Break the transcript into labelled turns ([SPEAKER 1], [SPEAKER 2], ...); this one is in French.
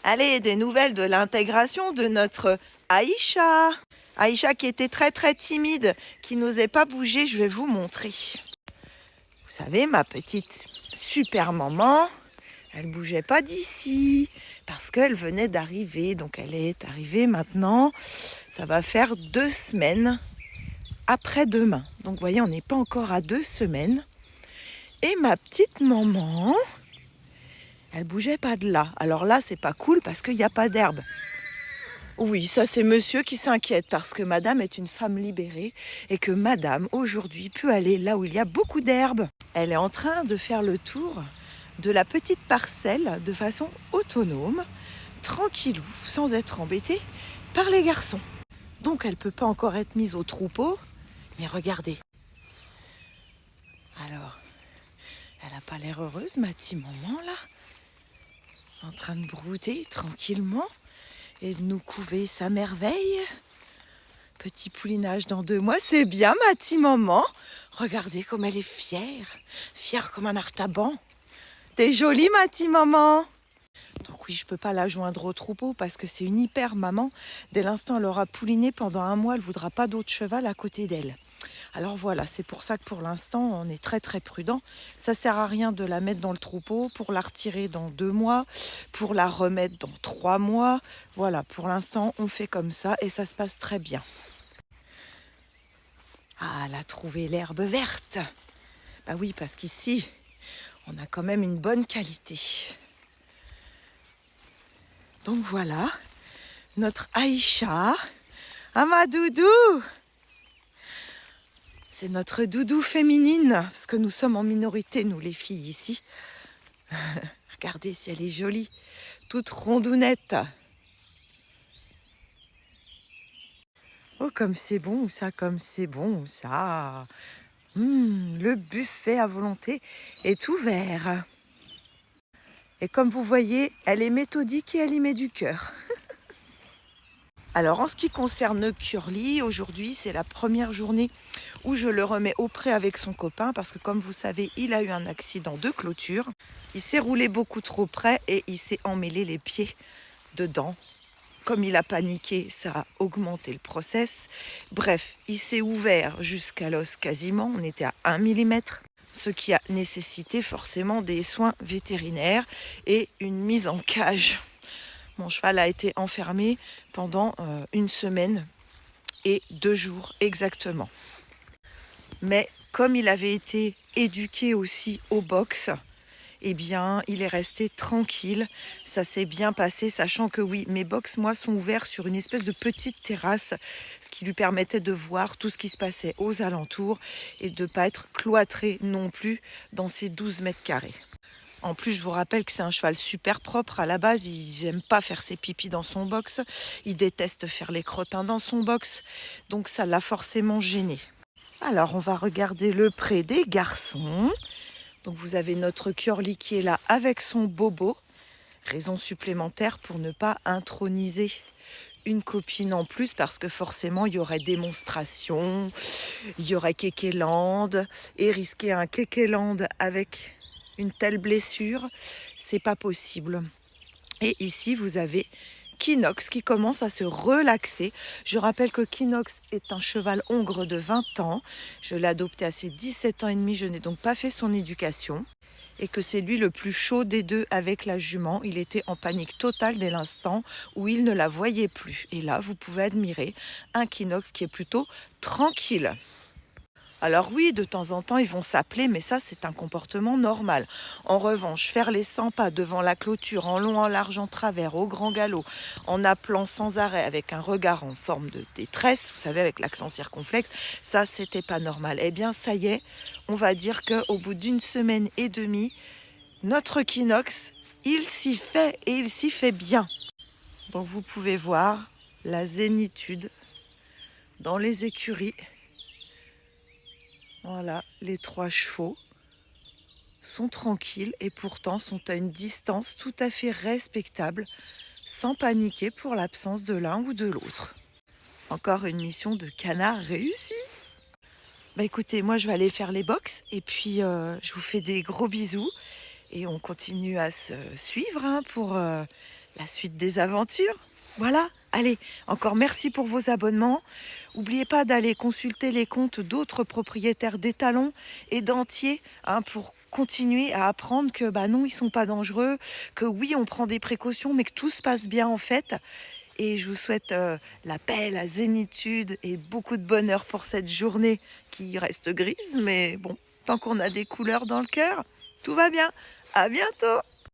[SPEAKER 1] Allez, des nouvelles de l'intégration de notre Aïcha. Aïcha qui était très timide, qui n'osait pas bouger, je vais vous montrer. Vous savez, ma petite super maman, elle bougeait pas d'ici parce qu'elle venait d'arriver. Donc elle est arrivée maintenant, ça va faire 2 semaines après-demain. Donc vous voyez, on n'est pas encore à 2 semaines. Et ma petite maman, elle bougeait pas de là. Alors là, c'est pas cool parce qu'il n'y a pas d'herbe. Oui, ça c'est monsieur qui s'inquiète parce que madame est une femme libérée et que madame aujourd'hui peut aller là où il y a beaucoup d'herbe. Elle est en train de faire le tour de la petite parcelle de façon autonome, tranquillou, sans être embêtée par les garçons. Donc elle ne peut pas encore être mise au troupeau, mais regardez. Alors, elle n'a pas l'air heureuse, ma petite maman là, en train de brouter tranquillement et de nous couver sa merveille. Petit poulinage dans 2 mois, c'est bien ma petite maman. Regardez comme elle est fière, fière comme un artaban. T'es jolie ma petite maman. Donc oui, je peux pas la joindre au troupeau parce que c'est une hyper maman. Dès l'instant elle aura pouliné pendant 1 mois, elle voudra pas d'autre cheval à côté d'elle. Alors voilà, c'est pour ça que pour l'instant on est très prudent. Ça sert à rien de la mettre dans le troupeau pour la retirer dans 2 mois, pour la remettre dans 3 mois. Voilà, pour l'instant on fait comme ça et ça se passe très bien. Ah, elle a trouvé l'herbe verte. Bah oui, parce qu'ici, on a quand même une bonne qualité. Donc voilà, notre Aïcha. Ah ma doudou! C'est notre doudou féminine, parce que nous sommes en minorité, nous les filles ici. Regardez si elle est jolie, toute rondounette. Oh, comme c'est bon ça, comme c'est bon ça. Le buffet à volonté est ouvert. Et comme vous voyez, elle est méthodique et elle y met du cœur. Alors en ce qui concerne Curly, aujourd'hui c'est la première journée où je le remets au pré avec son copain parce que comme vous savez, il a eu un accident de clôture. Il s'est roulé beaucoup trop près et il s'est emmêlé les pieds dedans. Comme il a paniqué, ça a augmenté le process. Bref, il s'est ouvert jusqu'à l'os quasiment, on était à 1 mm, ce qui a nécessité forcément des soins vétérinaires et une mise en cage. Mon cheval a été enfermé pendant 1 semaine et 2 jours exactement. Mais comme il avait été éduqué aussi au box, eh bien, il est resté tranquille. Ça s'est bien passé, sachant que oui, mes box, moi, sont ouverts sur une espèce de petite terrasse, ce qui lui permettait de voir tout ce qui se passait aux alentours et de ne pas être cloîtré non plus dans ces 12 mètres carrés. En plus, je vous rappelle que c'est un cheval super propre. À la base, il n'aime pas faire ses pipis dans son box. Il déteste faire les crottins dans son box. Donc ça l'a forcément gêné. Alors, on va regarder le pré des garçons. Donc vous avez notre Curly qui est là avec son bobo. Raison supplémentaire pour ne pas introniser une copine en plus parce que forcément il y aurait démonstration, il y aurait Kékéland et risquer un Kékéland avec une telle blessure, c'est pas possible. Et ici vous avez Kinox qui commence à se relaxer. Je rappelle que Kinox est un cheval hongre de 20 ans. Je l'ai adopté à ses 17 ans et demi, je n'ai donc pas fait son éducation. Et que c'est lui le plus chaud des deux avec la jument. Il était en panique totale dès l'instant où il ne la voyait plus. Et là, vous pouvez admirer un Kinox qui est plutôt tranquille. Alors oui, de temps en temps, ils vont s'appeler, mais ça, c'est un comportement normal. En revanche, faire les 100 pas devant la clôture, en long, en large, en travers, au grand galop, en appelant sans arrêt, avec un regard en forme de détresse, vous savez, avec l'accent circonflexe, ça, c'était pas normal. Eh bien, ça y est, on va dire qu'au bout d'1 semaine et demie, notre Kinox, il s'y fait et il s'y fait bien. Donc, vous pouvez voir la zénitude dans les écuries. Voilà, les 3 chevaux sont tranquilles et pourtant sont à une distance tout à fait respectable, sans paniquer pour l'absence de l'un ou de l'autre. Encore une mission de canard réussie. Bah écoutez, moi je vais aller faire les box et puis je vous fais des gros bisous et on continue à se suivre pour la suite des aventures. Voilà, allez, encore merci pour vos abonnements. N'oubliez pas d'aller consulter les comptes d'autres propriétaires d'étalons et d'entiers pour continuer à apprendre que bah non, ils sont pas dangereux, que oui, on prend des précautions, mais que tout se passe bien en fait. Et je vous souhaite la paix, la zénitude et beaucoup de bonheur pour cette journée qui reste grise, mais bon, tant qu'on a des couleurs dans le cœur, tout va bien. À bientôt!